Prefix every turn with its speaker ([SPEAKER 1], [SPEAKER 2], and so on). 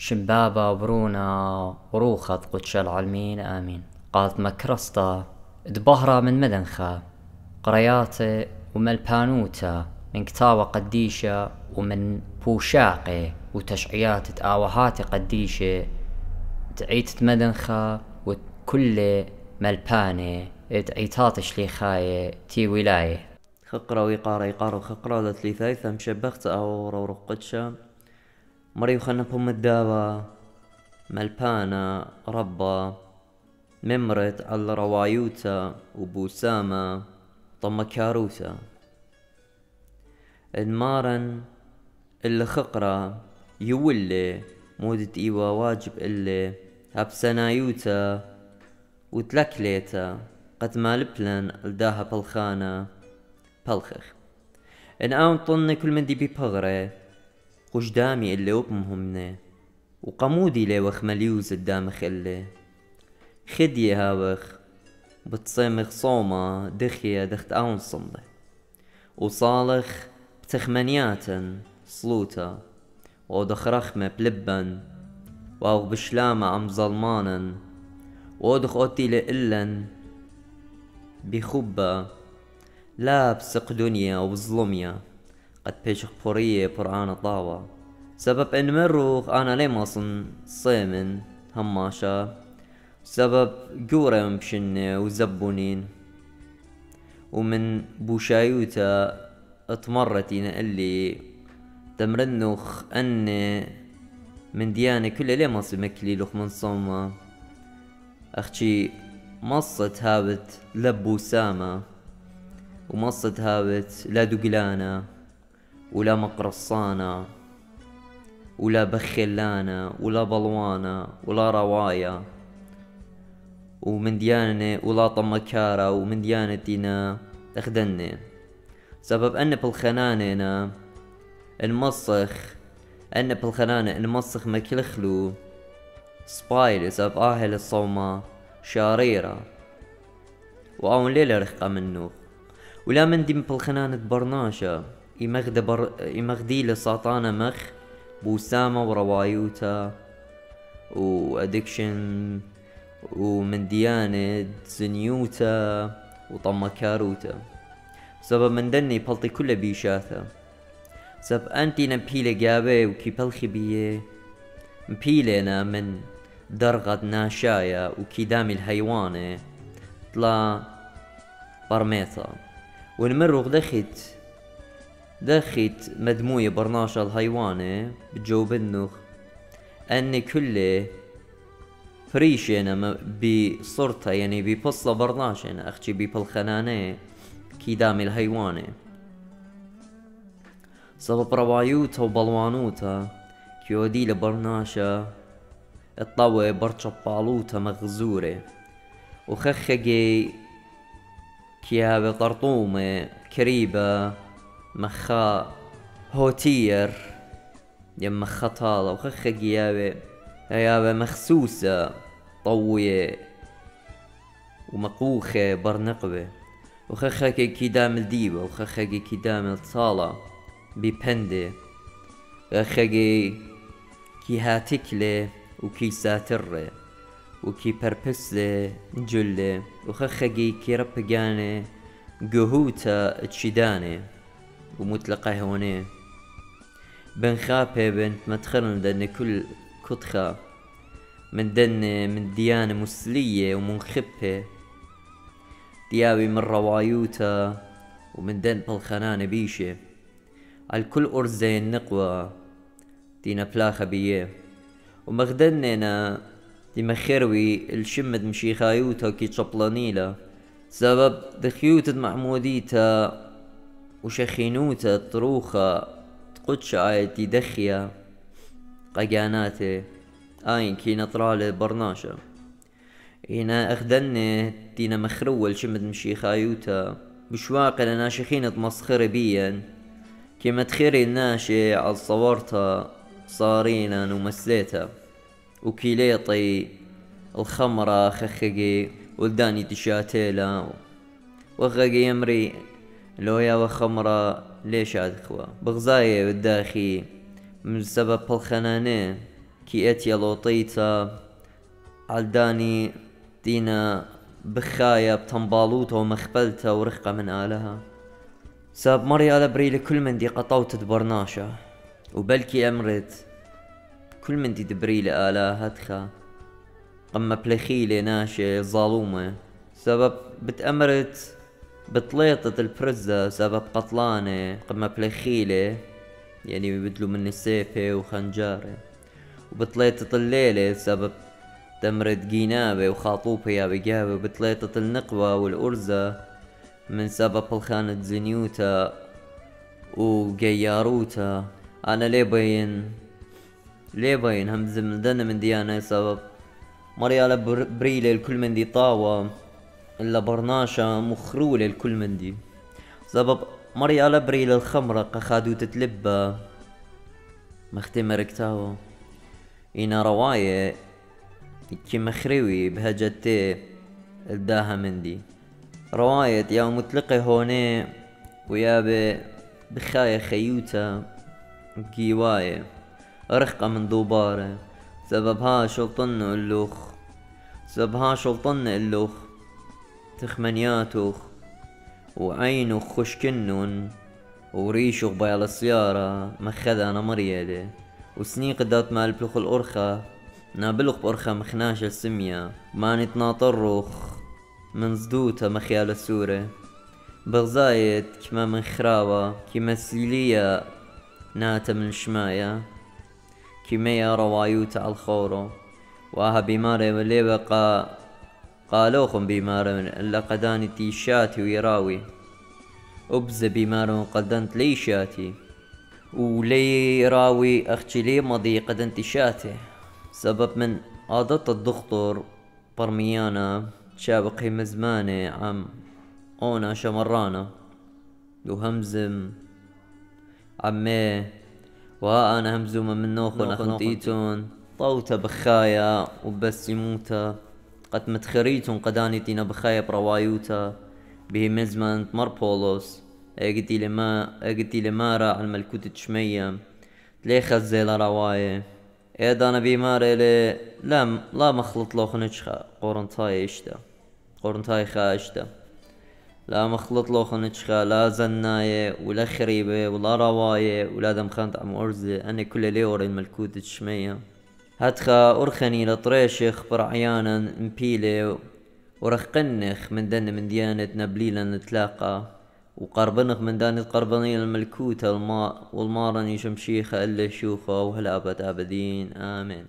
[SPEAKER 1] شبابة وبرونا وروخة قدش العالمين آمين. قالت مكرسطة دبهرة من مدنخة قرياتي ومن بانوتا من كتابة قديشة ومن بوشاقي وتشعيات تآوهات قديشة تعيت مدنخة وكل ملباني تعيتات شليخاية تي ولاية
[SPEAKER 2] خقرة ويقارة يقارة وخقرة ذات لي ثايثة مشبخت أو رقدشة مريو خنبهم الدابة ملبانا ربا ممرت على روايوتا وبوسامة طمكاروتا المارن اللي خقرة يولي مودة إيوا واجب اللي هبسنايوتا وتلكليتا قد ما لبلن الداها بالخانة بالخخ ان اون طن كل من دي بيبغري قجدامي اللي وبمهمني وقمودي لي وخ مليوز الدامخ اللي خدي هاوخ بتصيمخ صومة دخية دخت اون صمدي وصالخ بتخمنياتا صلوتا ودخرخمة بلبن واو بشلامة ام ظلمانا ودخ اوتي لإلن بخبة لا بسق دنيا وبظلميا قد بيشخ بورية برعانة طاوة سبب ان مروخ انا لي ماصن صيمن هماشا سبب قورة بشنة وزبونين ومن بوشايوتا اتمرتين اللي تمرنخ ان من ديانة كل لي ماصي مكليلوخ من صومة اختي مصت هابت لبوسامة ومصت هابت لا دقلانة ولا مقرصانة ولا بخلانة ولا بلوانة ولا رواية ومن ديانة ولا طمكارة ومن ديانتنا تخدني سبب أن بالخناننا المسخ أن بالخنانة المسخ مكلخلو سبايل سبب آهل الصومة شاريرة وأون ليلة رخقة منو ولا من دي بالخنانة برناشة يمغدي لساطانة مخ بوسامة وروايوتا وادكشن ومن ديانة زنيوتا وطمكاروتا سبب من دني بلطي كل بيشاثا سبب انتي نبيلة جابي وكي بلخي بيه مبيلنا من درغة ناشايا وكي دامي الهيواني طلع برميثا ونمرغ دخت مدموية برناشا الهيواني بجوب النخ اني كله فريشنا بصورتها يعني ببصة برناشنا اختي ببالخناني كي دامي الهيواني سبب روايوتا وبلوانوتا كيودي لبرناشا الطوي برشبالوتا مغزورة وخخجي كيابي طرطومة كريبة مخا هوتير يم مخا طالة وخخجي يابي مخسوسة طوية ومقوخة برنقبة وخخجي كيدام الديبة وخخجي كيدام الصالة ببندي خخجي كي هاتكلي وكي ساترة وكي بربسلي نجلي وخخجي كي ربقاني قهوتا تشيداني ومطلقة هوني بنخابي بنت مدخلن دن كل كتخة من دن من ديانة مسلية ومنخبة ديابي من روايوتا ومن دن بالخنانة بيشة الكل أرزين نقوى دينا بلاخة بيه ومغدننا دي مخروي الشمد مشيخايوتا كي تشبلانيلا سبب دخيوت معموديتا وشخينوتا طروخة تقدش آيتي دخيا قياناتي آين كي نطرالي برناشا هنا أخدني دينا مخروة الشمد مشيخايوتا بشواق لنا شخينة مسخر بيا كيما تخيري الناشي على صورتا صارينا ومسليتا وكيليطي الخمرة خخقي ولداني تشاتيلا وخقي يمري لو يا وخمرة ليش عاد اخوة بغزاية بالداخي من سبب الخنانين كي اتيا لوطيتا عالداني دينا بخايا بتنبالوتا ومخبلتا ورقة من آلها. ساب مري على بريلي كل من دي قطوت دبرناشا وبلكي أمرت كل من دي دبريلي آلهتخا قم بلخيلي ناشي ظالومة سبب بتأمرت بطليطة البرزة سبب قطلانة قم بلخيلي يعني بيبدلوا مني سيفي وخنجاري وبطليطة الليلة سبب تمرد جينابة وخاطوبة يا بجابة وبطليطة النقبة والأرزة من سبب الخانة زنيوتا وجياروتا. أنا ليه بين همز من دنا من ديانا سبب مريالة بريلة الكل من دي طاوة إلا برناشا مخرولة الكل من دي سبب مريالة بريلة الخمرة قخادو تتلبى مختمر كتاوة إنا رواية كي مخروي بهجتي الداها من دي رواية يا مطلقة هوني ويا بخاية خيوتا كيواية رخقة من دوبارة سببها شلطن اللوخ تخمنياتوخ وعينو خشكنون وريشوخ بيال السيارة مخذا أنا مريالي وسني قدات مال بلوخ الأرخة نابلوخ بأرخة مخناش السمية ما نتناطروخ من زدوتا مخيال السورة بغزايت كما من خراوة كما سيلية ناتا من شماية كما يا روايوتا على الخورو واها بيمارة ولي بقى قالوخم بيمارة إلا قداني تيشاتي ويراوي أبز بيمارة قدنت لي شاتي ولي راوي أختي لي مضي قدنت شاتي سبب من عادة الدكتور برميانا شابقي مزماني عم اونا شمرانا وهمزم عمي وانا همزومة من نوخن اخنتيتون طوتا بخايا وبس يموتا قد متخريتون قدانيتينا بخايا بروايوتا به مزمان مر بولوس اقتي لمارا على الملكوت تشمية لي خزيلا رواية ايدانا بيماري لي لا مخلط لو خنجخا قورنتاي خاشتا لا مخلط لو خنجخا لا زناية ولا خريبة ولا رواية ولا دمخانت عم أرزي أنا كل ليوري الملكوت تشمية هاتخا أرخني لطريشخ برعيانا مبيلي ورخقنخ من دن من ديانة نبليلا نتلاقى وقربنخ من دانة قربانية الملكوت والمارني شمشيخة إلا شوخة وهلا أبد آبدين آمين.